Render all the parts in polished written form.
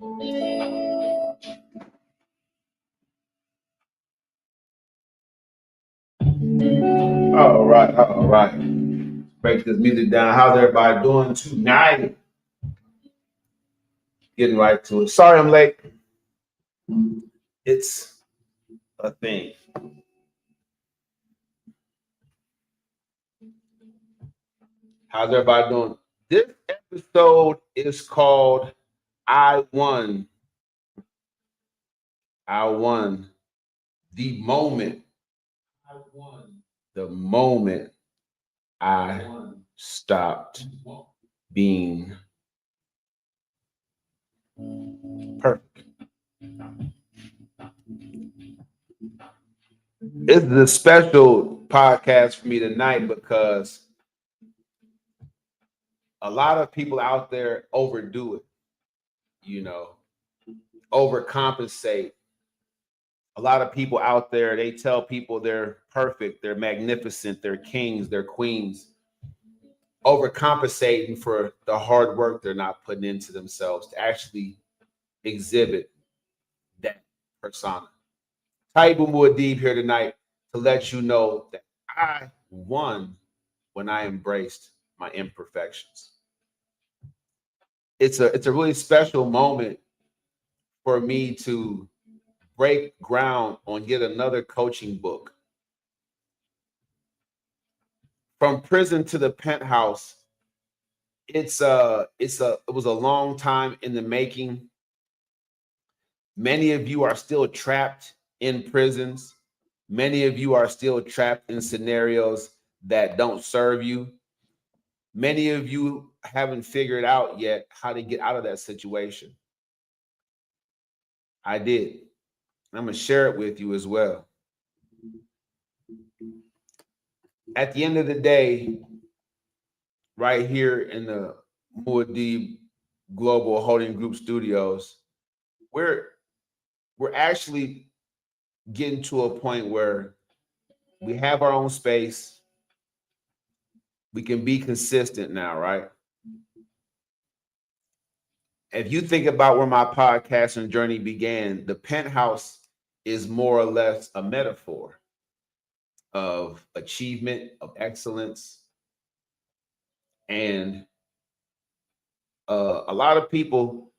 All right, all right. Break this music down. How's everybody doing tonight? Getting right to it. Sorry I'm late. It's a thing. How's everybody doing? This episode is called I Won. I won the moment. I won the moment I stopped being perfect. This is a special podcast for me tonight because a lot of people out there overdo it, overcompensate. A lot of people out there, they tell people they're perfect, they're magnificent, they're kings, they're queens, overcompensating for the hard work they're not putting into themselves to actually exhibit that persona. TAIBU Muad'Dib here tonight to let you know that I won when I embraced my imperfections. It's a really special moment for me to break ground on yet another coaching book. From prison to the penthouse, it was a long time in the making. Many of you are still trapped in prisons. Many of you are still trapped in scenarios that don't serve you. Many of you haven't figured out yet how to get out of that situation. I did. I'm going to share it with you as well. At the end of the day, right here in the Muad'Dib Global Holding Group Studios, we're actually getting to a point where we have our own space. We can be consistent now, right? If you think about where my podcasting journey began, the penthouse is more or less a metaphor of achievement, of excellence. And a lot of people,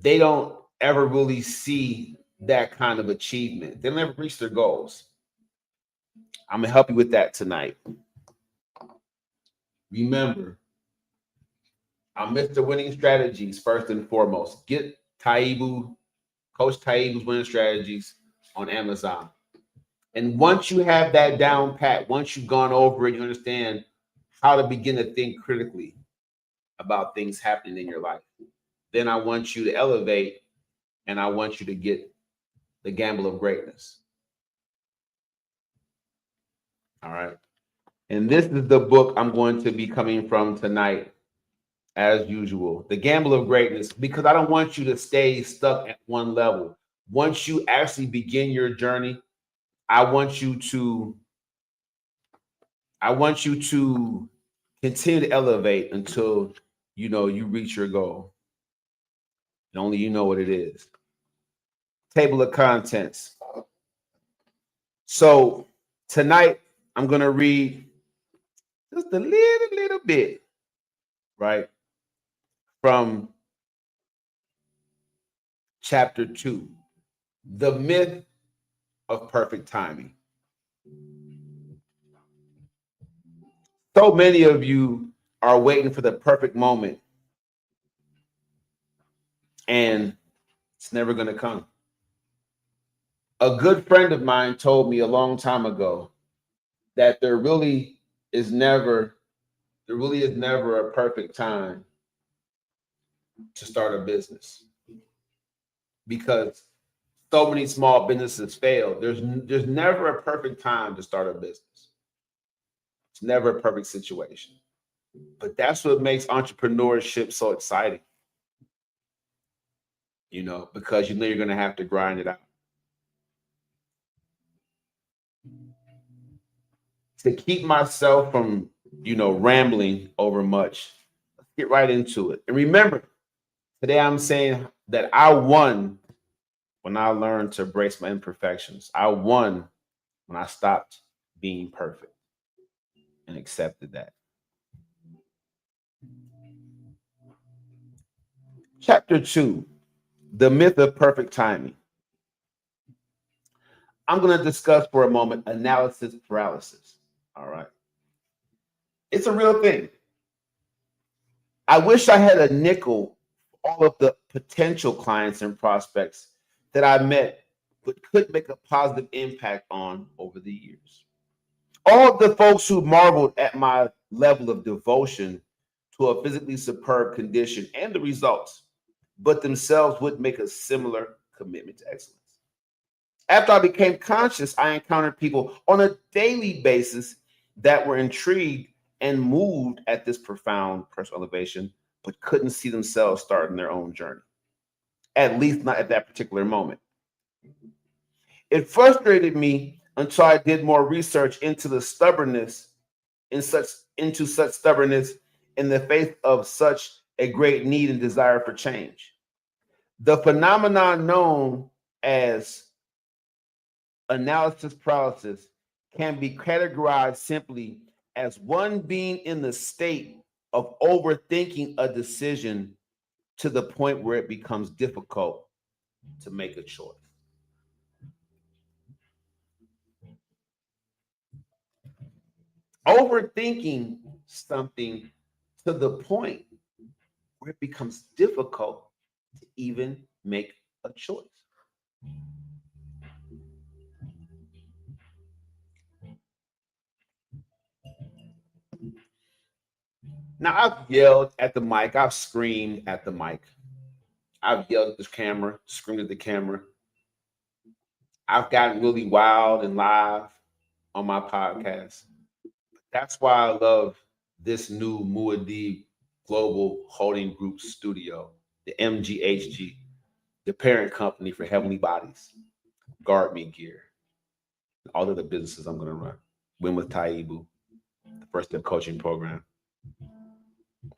they don't ever really see that kind of achievement. They never reach their goals. I'm going to help you with that tonight. Remember, I'm Mr. Winning Strategies first and foremost. Get TAIBU, Coach TAIBU's Winning Strategies on Amazon. And once you have that down pat, once you've gone over it, you understand how to begin to think critically about things happening in your life. Then I want you to elevate and I want you to get the gamble of greatness. All right. And this is the book I'm going to be coming from tonight, as usual. The Gamble of Greatness, because I don't want you to stay stuck at one level. Once you actually begin your journey, I want you to continue to elevate until you reach your goal. And only you know what it is. Table of contents. So tonight I'm gonna read just a little bit, right, from chapter 2, The Myth of Perfect Timing. So many of you are waiting for the perfect moment, and it's never going to come. A good friend of mine told me a long time ago that there really is never a perfect time to start a business, because so many small businesses fail. There's never a perfect time to start a business. It's never a perfect situation. But that's what makes entrepreneurship so exciting. Because you're going to have to grind it out. To keep myself from, rambling over much, let's get right into it. And remember, Today I'm saying that I won when I learned to embrace my imperfections. I won when I stopped being perfect and accepted that. Chapter 2, the myth of perfect timing. I'm going to discuss for a moment analysis paralysis. All right. It's a real thing. I wish I had a nickel for all of the potential clients and prospects that I met but could make a positive impact on over the years. All of the folks who marveled at my level of devotion to a physically superb condition and the results, but themselves would make a similar commitment to excellence. After I became conscious, I encountered people on a daily basis that were intrigued and moved at this profound personal elevation, but couldn't see themselves starting their own journey, at least not at that particular moment. It frustrated me until I did more research into the stubbornness into such stubbornness in the face of such a great need and desire for change. The phenomenon known as analysis paralysis can be categorized simply as one being in the state of overthinking a decision to the point where it becomes difficult to make a choice. Overthinking something to the point where it becomes difficult to even make a choice. Now, I've yelled at the mic, I've screamed at the mic, I've yelled at the camera, screamed at the camera. I've gotten really wild and live on my podcast. That's why I love this new Muad'Dib Global Holding Group studio, the MGHG, the parent company for Heavenly Bodies, Guard Me Gear, all of the businesses I'm going to run. Win with TAIBU, the first step coaching program.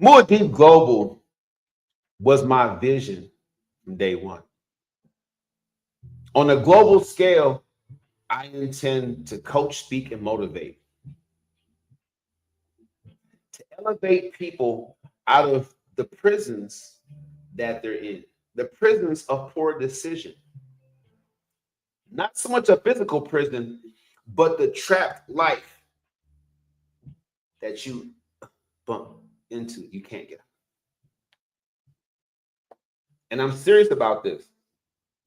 Muad'Dib Global was my vision from day one. On a global scale, I intend to coach, speak, and motivate, to elevate people out of the prisons that they're in, the prisons of poor decision. Not so much a physical prison, but the trapped life that you bump into, you can't get out. And I'm serious about this.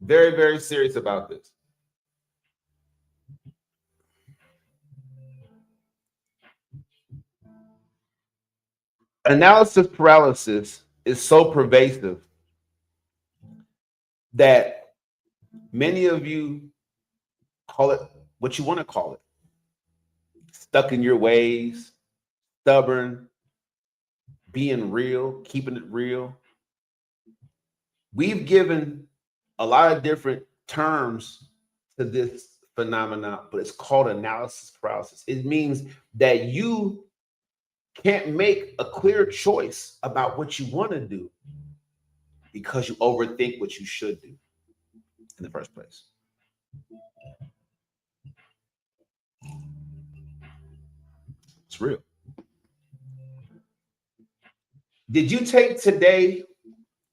Very, very serious about this. Analysis paralysis is so pervasive that many of you call it what you want to call it: stuck in your ways, stubborn, being real, keeping it real. We've given a lot of different terms to this phenomenon, but it's called analysis paralysis. It means that you can't make a clear choice about what you want to do because you overthink what you should do in the first place. It's real. Did you take today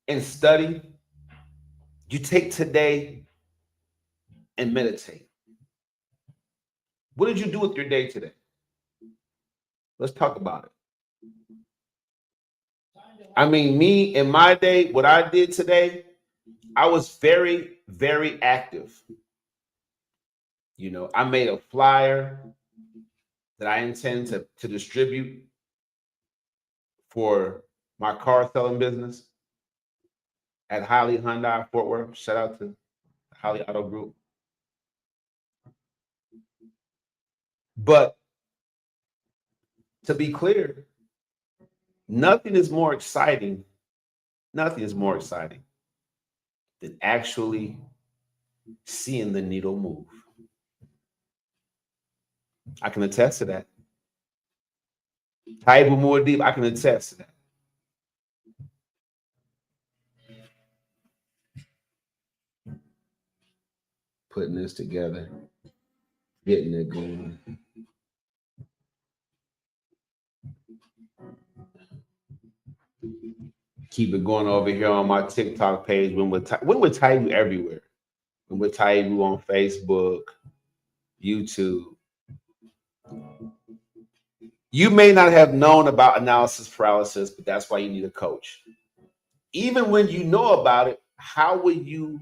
and study? You take today and meditate. What did you do with your day today? Let's talk about it. I mean, me in my day, what I did today, I was very, very active. You know, I made a flyer that I intend to distribute for my car selling business at Highly Hyundai Fort Worth. Shout out to Highly Auto Group. But to be clear, nothing is more exciting. Nothing is more exciting than actually seeing the needle move. I can attest to that. TAIBU Muad'Dib, I can attest to that. putting this together, getting it going. Keep it going over here on my TikTok page. When with TAIBU everywhere. When with TAIBU on Facebook, YouTube. You may not have known about analysis paralysis, but that's why you need a coach. Even when you know about it, how will you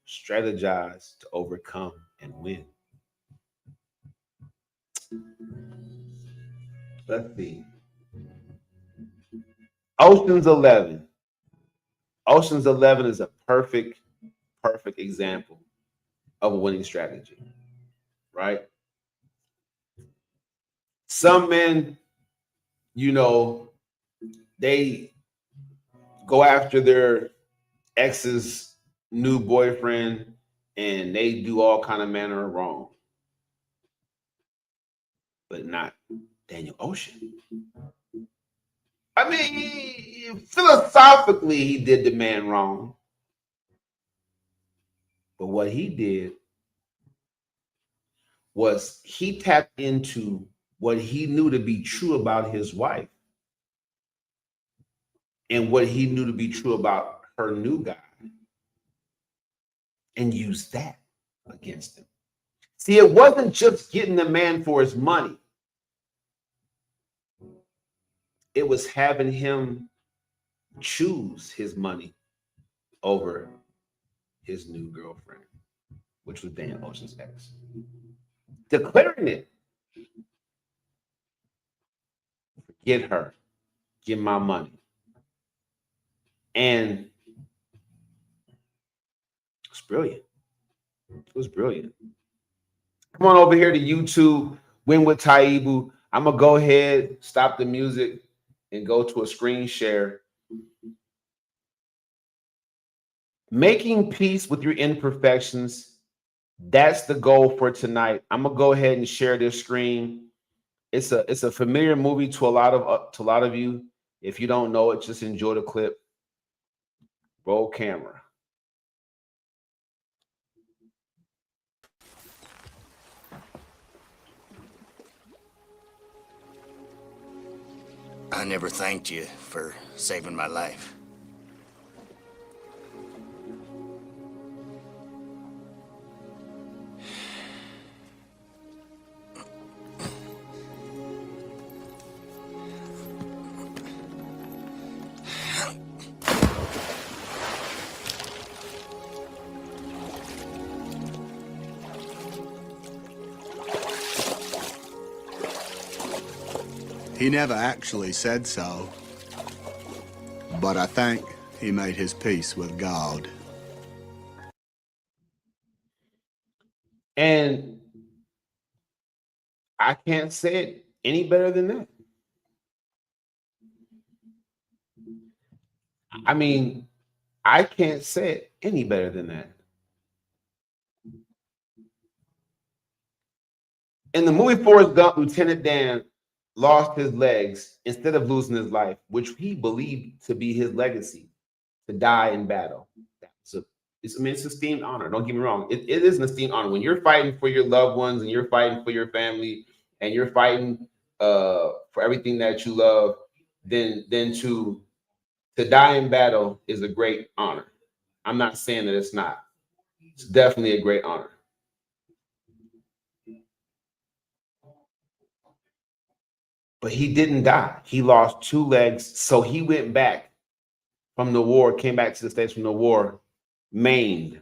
strategize to overcome and win? Let's see. Ocean's 11. Ocean's 11 is a perfect example of a winning strategy, right? Some men, you know, they go after their ex's new boyfriend and they do all kind of manner of wrong, but not Daniel Ocean. I mean, philosophically, he did the man wrong. But what he did was he tapped into what he knew to be true about his wife and what he knew to be true about her new guy and used that against him. See, it wasn't just getting the man for his money. It was having him choose his money over his new girlfriend, which was Dan Ocean's ex. Declaring it. Get her. Get my money. And it's brilliant. It was brilliant. Come on over here to YouTube, Win with TAIBU. I'm going to go ahead, stop the music, and go to a screen share. Making peace with your imperfections. That's the goal for tonight. I'm going to go ahead and share this screen. It's a familiar movie to a lot of you. If you don't know it, just enjoy the clip. Roll camera. I never thanked you for saving my life. He never actually said so, but I think he made his peace with God. And I can't say it any better than that. I mean, I can't say it any better than that. In the movie Forrest Gump, Lieutenant Dan lost his legs instead of losing his life, which he believed to be his legacy, to die in battle. It's an esteemed honor. Don't get me wrong. It is an esteemed honor. When you're fighting for your loved ones and you're fighting for your family and you're fighting for everything that you love, then to die in battle is a great honor. I'm not saying that it's not. It's definitely a great honor. But he didn't die. He lost two legs. So he went back from the war, came back to the States from the war, maimed.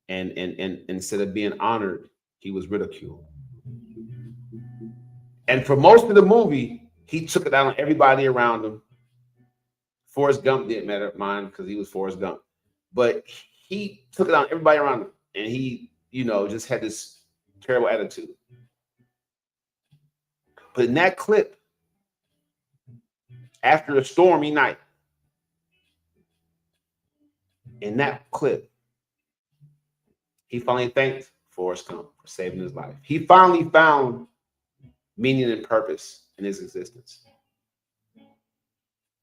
And instead of being honored, he was ridiculed. And for most of the movie, he took it out on everybody around him. Forrest Gump didn't matter mine because he was Forrest Gump. But he took it on everybody around him. And he, just had this terrible attitude. But in that clip, after a stormy night, in that clip, he finally thanked Forrest Gump for saving his life. He finally found meaning and purpose in his existence.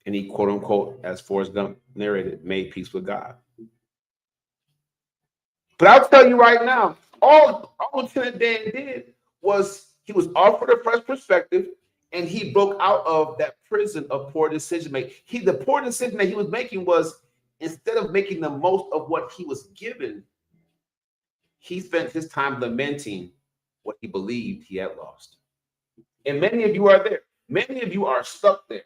And he, quote unquote, as Forrest Gump narrated, made peace with God. But I'll tell you right now, all Lieutenant Dan did was he was offered a fresh perspective, and he broke out of that prison of poor decision making. The poor decision that he was making was, instead of making the most of what he was given, he spent his time lamenting what he believed he had lost. And many of you are there. Many of you are stuck there.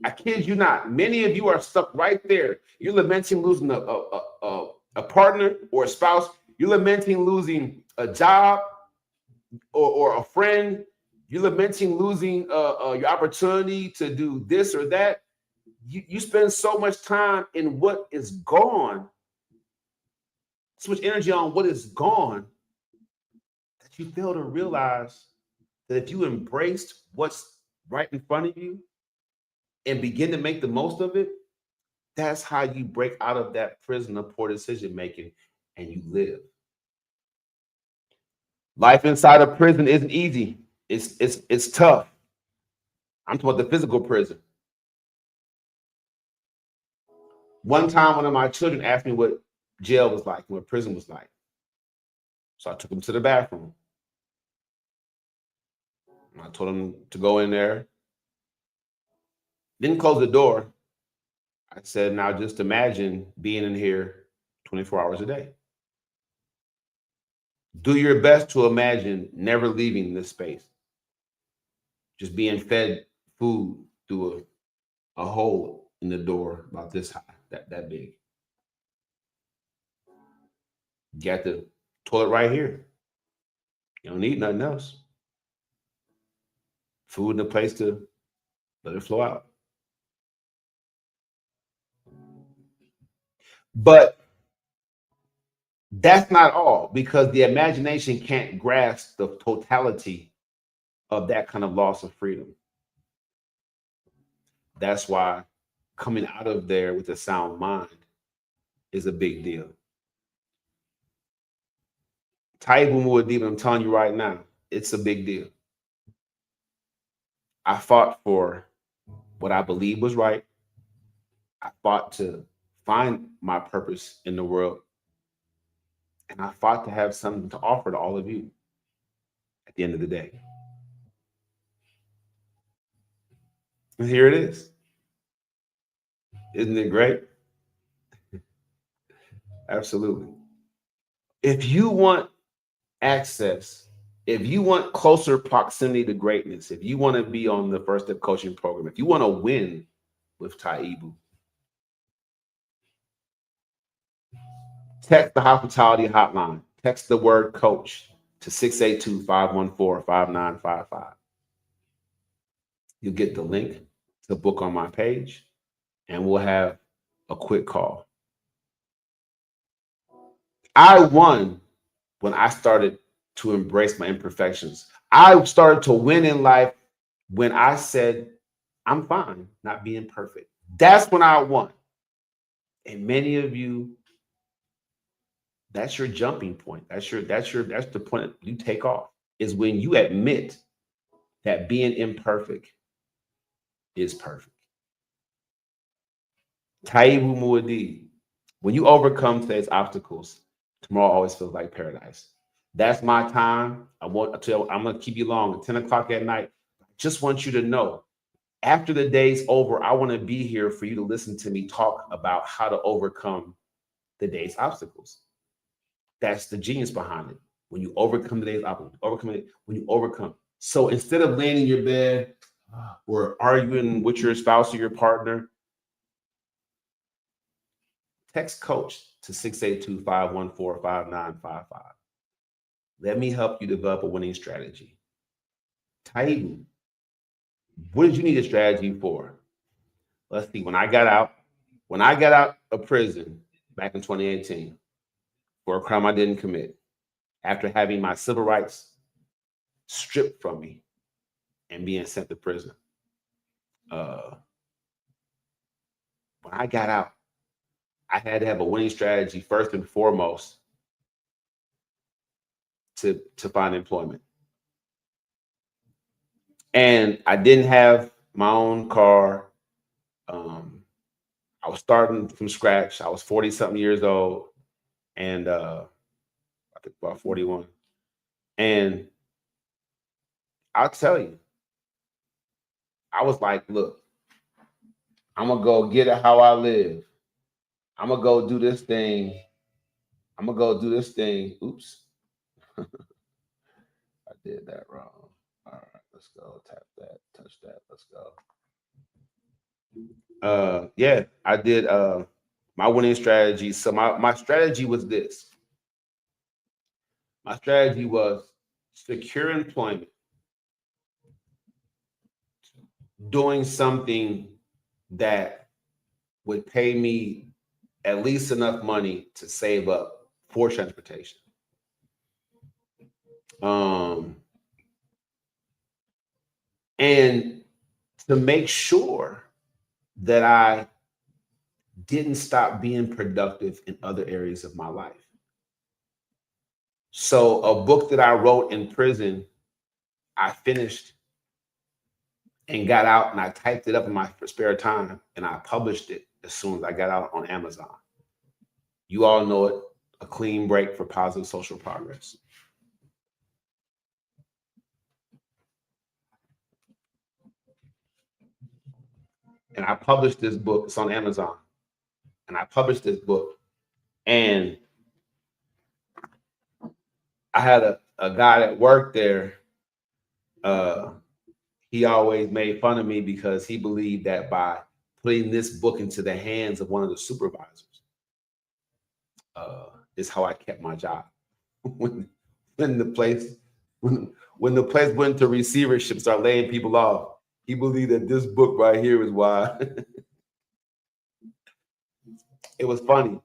I kid you not. Many of you are stuck right there. You're lamenting losing a partner or a spouse. You're lamenting losing a job or a friend. You're lamenting losing your opportunity to do this or that. You spend so much time in what is gone, so much energy on what is gone, that you fail to realize that if you embraced what's right in front of you and begin to make the most of it, that's how you break out of that prison of poor decision making and you live. Life inside of prison isn't easy. It's tough. I'm talking about the physical prison. One time, one of my children asked me what jail was like, what prison was like. So I took him to the bathroom. And I told him to go in there. Didn't close the door. I said, now just imagine being in here 24 hours a day. Do your best to imagine never leaving this space. Just being fed food through a hole in the door about this high, that big. You got the toilet right here. You don't need nothing else. Food in a place to let it flow out. But that's not all, because the imagination can't grasp the totality of that kind of loss of freedom. That's why coming out of there with a sound mind is a big deal. TAIBU Muad'Dib, I'm telling you right now, it's a big deal. I fought for what I believed was right. I fought to find my purpose in the world. And I fought to have something to offer to all of you at the end of the day. And here it is. Isn't it great? Absolutely. If you want access, if you want closer proximity to greatness, if you want to be on the First Step Coaching Program, if you want to win with TAIBU, text the hospitality hotline. Text the word coach to 682-514-5955. You'll get the link to book on my page, and we'll have a quick call. I won when I started to embrace my imperfections. I started to win in life when I said, I'm fine not being perfect. That's when I won. And many of you, that's your jumping point. That's the point you take off, is when you admit that being imperfect is perfect. TAIBU Muad'Dib, when you overcome today's obstacles, tomorrow always feels like paradise. That's my time. I'm going to keep you long at 10 o'clock at night. I just want you to know, after the day's over, I want to be here for you to listen to me talk about how to overcome the day's obstacles. That's the genius behind it. When you overcome the day's obstacles, when you overcome. So instead of laying in your bed or arguing with your spouse or your partner, text coach to 682-514-5955. Let me help you develop a winning strategy. TAIBU, what did you need a strategy for? Let's see. When I got out of prison back in 2018 for a crime I didn't commit, after having my civil rights stripped from me and being sent to prison, when I got out, I had to have a winning strategy first and foremost to find employment. And I didn't have my own car. I I was starting from scratch. I was 40 something years old, and I think about 41. And I'll tell you, I was like, look, I'm gonna go get it how I live. I'm gonna go do this thing. I'm gonna go do this thing. Oops, I did that wrong. All right, let's go. Tap that, touch that. Let's go. Yeah, I did my winning strategy. So my strategy was this. My strategy was secure employment, doing something that would pay me at least enough money to save up for transportation. Um, and to make sure that I didn't stop being productive in other areas of my life. So a book that I wrote in prison, I finished and got out, and I typed it up in my spare time, and I published it as soon as I got out on Amazon. You all know it, A Clean Break for Positive Social Progress. And I published this book. It's on Amazon. And I published this book. And I had a guy that worked there. He always made fun of me because he believed that by putting this book into the hands of one of the supervisors is how I kept my job. when when the place when the place went to receivership, start laying people off, he believed that this book right here is why. It was funny.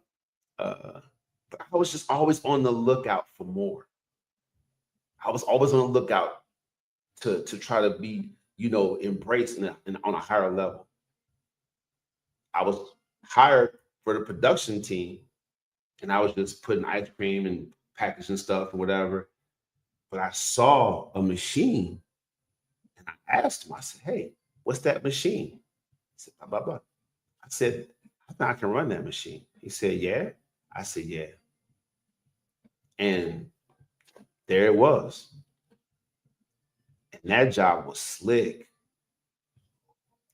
But I was just always on the lookout for more. I was always on the lookout to try to be, embraced on a higher level. I was hired for the production team, and I was just putting ice cream and packaging stuff and whatever. But I saw a machine, and I asked him. I said, "Hey, what's that machine?" He said, "Blah blah blah." I said, "I think I can run that machine." He said, "Yeah." I said, "Yeah." And there it was. And that job was slick.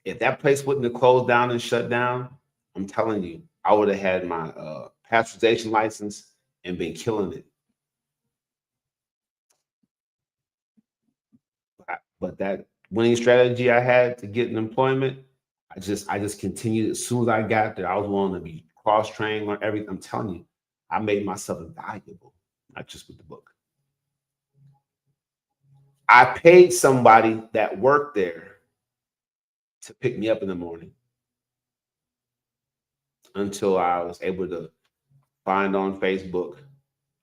If that place wouldn't have closed down and shut down, I'm telling you, I would have had my pasteurization license and been killing it. But that winning strategy I had to get an employment, I just continued. As soon as I got there, I was willing to be cross trained, learn everything. I'm telling you, I made myself invaluable, not just with the book. I paid somebody that worked there to pick me up in the morning until I was able to find on Facebook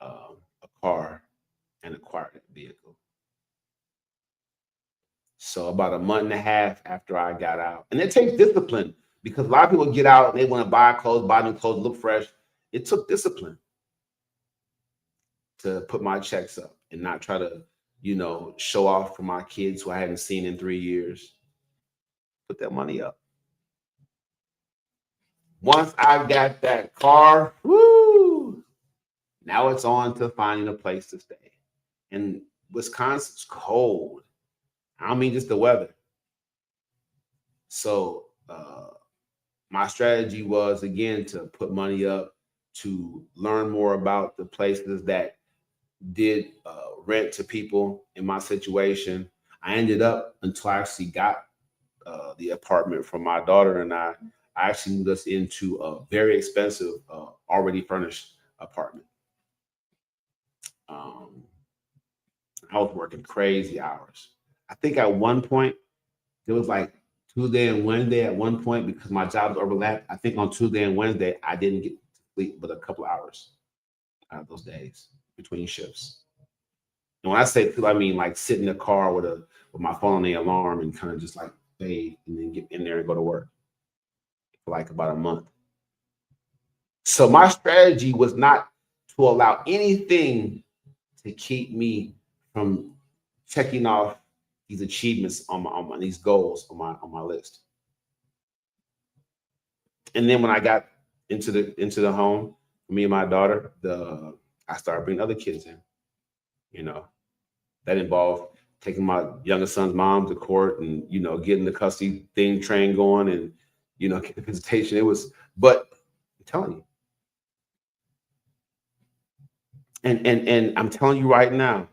a car and acquire that vehicle. So about a month and a half after I got out, and it takes discipline because a lot of people get out and they want to buy clothes, buy new clothes, look fresh. It took discipline to put my checks up and not try to, show off for my kids who I hadn't seen in 3 years. Put that money up. Once I got that car, woo, now it's on to finding a place to stay. And Wisconsin's cold. I don't mean just the weather. So my strategy was again to put money up to learn more about the places that did rent to people in my situation. I ended up until I actually got the apartment from my daughter and I actually moved us into a very expensive, already furnished apartment. Um, I was working crazy hours. I think at one point there was like Tuesday and Wednesday at one point because my jobs overlapped. I think on Tuesday and Wednesday I didn't get to sleep but a couple hours out of those days between shifts. And when I say I mean like sit in the car with my phone on the alarm and kind of just like fade and then get in there and go to work for like about a month. So my strategy was not to allow anything to keep me from checking off these achievements on these goals on my list. And then when I got into the home, me and my daughter, I started bringing other kids in. You know, that involved taking my youngest son's mom to court and, you know, getting the custody thing train going and, you know, getting visitation. It was, but I'm telling you, and I'm telling you right now,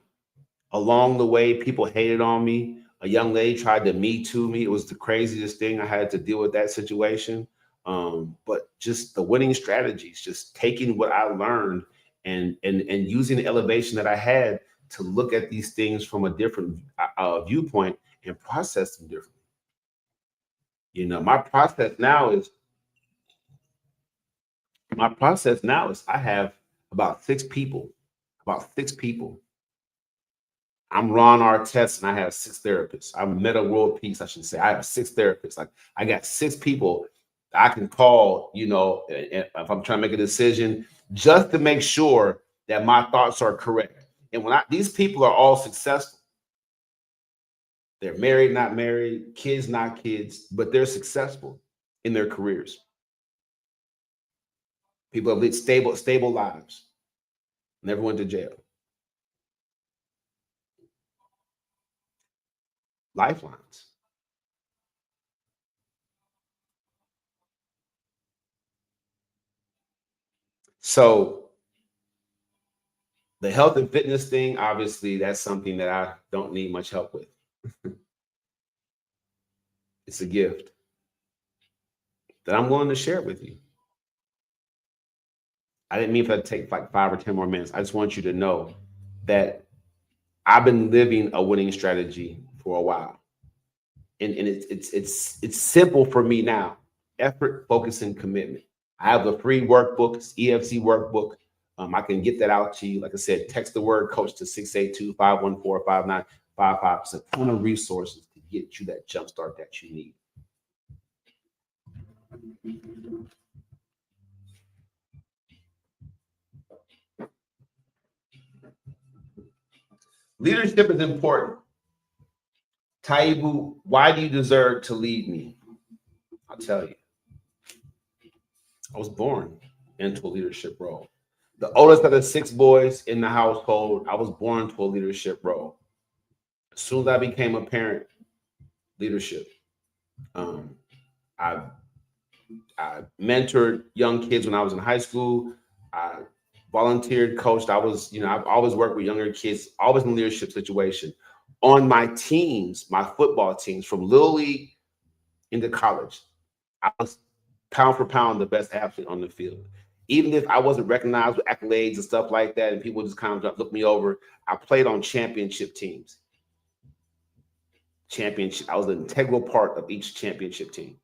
along the way, people hated on me. A young lady tried to Me Too me. It was the craziest thing. I had to deal with that situation. But just the winning strategies, just taking what I learned and using the elevation that I had to look at these things from a different viewpoint and process them differently. You know, my process now is I have about six people. I'm Ron Artest and I have six therapists. I'm Meta World Peace, I should say. I have six therapists. Like I got six people I can call, you know, if I'm trying to make a decision, just to make sure that my thoughts are correct. And these people are all successful. They're married, not married, kids, not kids, but they're successful in their careers. People have lived stable lives, never went to jail. Lifelines. So the health and fitness thing, obviously, that's something that I don't need much help with. It's a gift that I'm willing to share with you. I didn't mean for that to take like 5 or 10 more minutes. I just want you to know that I've been living a winning strategy for a while. And it's simple for me now. Effort, focus, and commitment. I have a free workbook, it's EFC workbook. I can get that out to you. Like I said, text the word coach to 682-514-5955. It's a ton of resources to get you that jump start that you need. Leadership is important. TAIBU, why do you deserve to lead me? I'll tell you. I was born into a leadership role. The oldest of the 6 boys in the household, I was born to a leadership role. As soon as I became a parent, leadership. I mentored young kids when I was in high school. I volunteered, coached. I've always worked with younger kids, always in leadership situation. On my teams, my football teams, from Little League into college, I was pound for pound the best athlete on the field. Even if I wasn't recognized with accolades and stuff like that, and people just kind of looked me over, I played on championship teams. I was an integral part of each championship team.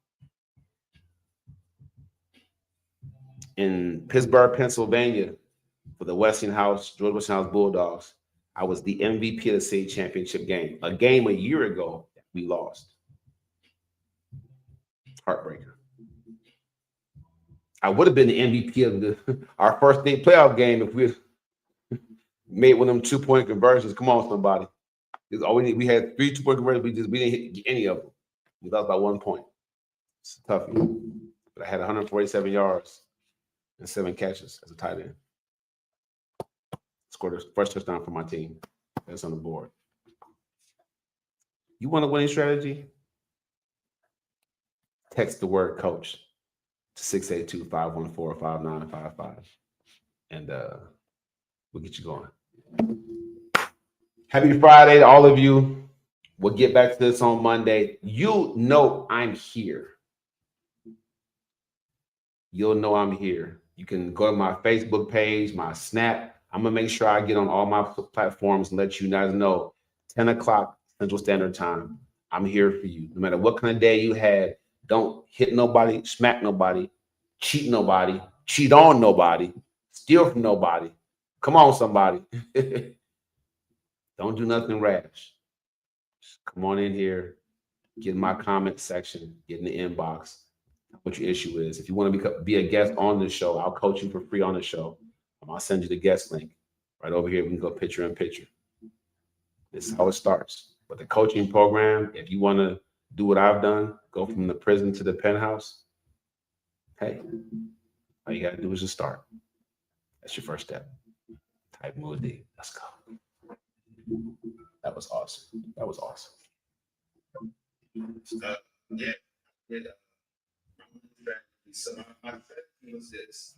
In Pittsburgh, Pennsylvania, for the George Westinghouse Bulldogs, I was the MVP of the state championship game. A game a year ago that we lost. Heartbreaker. I would have been the MVP of our first state playoff game if we made one of them 2-point conversions. Come on, somebody. We had 3 2-point conversions. We didn't hit any of them. We lost by 1 point. It's a toughie. But I had 147 yards and 7 catches as a tight end. Scored the first touchdown for my team. That's on the board. You want a winning strategy? Text the word coach to 682-514-5955. And we'll get you going. Happy Friday to all of you. We'll get back to this on Monday. You know I'm here. You'll know I'm here. You can go to my Facebook page, my Snap. I'm going to make sure I get on all my platforms and let you guys know 10 o'clock Central Standard Time. I'm here for you. No matter what kind of day you had, don't hit nobody, smack nobody, cheat nobody, cheat on nobody, steal from nobody. Come on, somebody. Don't do nothing rash. Just come on in here, get in my comment section, get in the inbox. What your issue is. If you want to be a guest on the show, I'll coach you for free on the show. I'll send you the guest link right over here. We can go picture in picture. This is how it starts. But the coaching program, if you want to do what I've done, go from the prison to the penthouse, hey, all you gotta do is just start. That's your first step. TAIBU D. Let's go. That was awesome. That was awesome. Yeah. Yeah. So my strategy was this.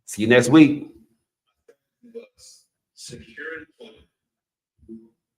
See you next week. Was security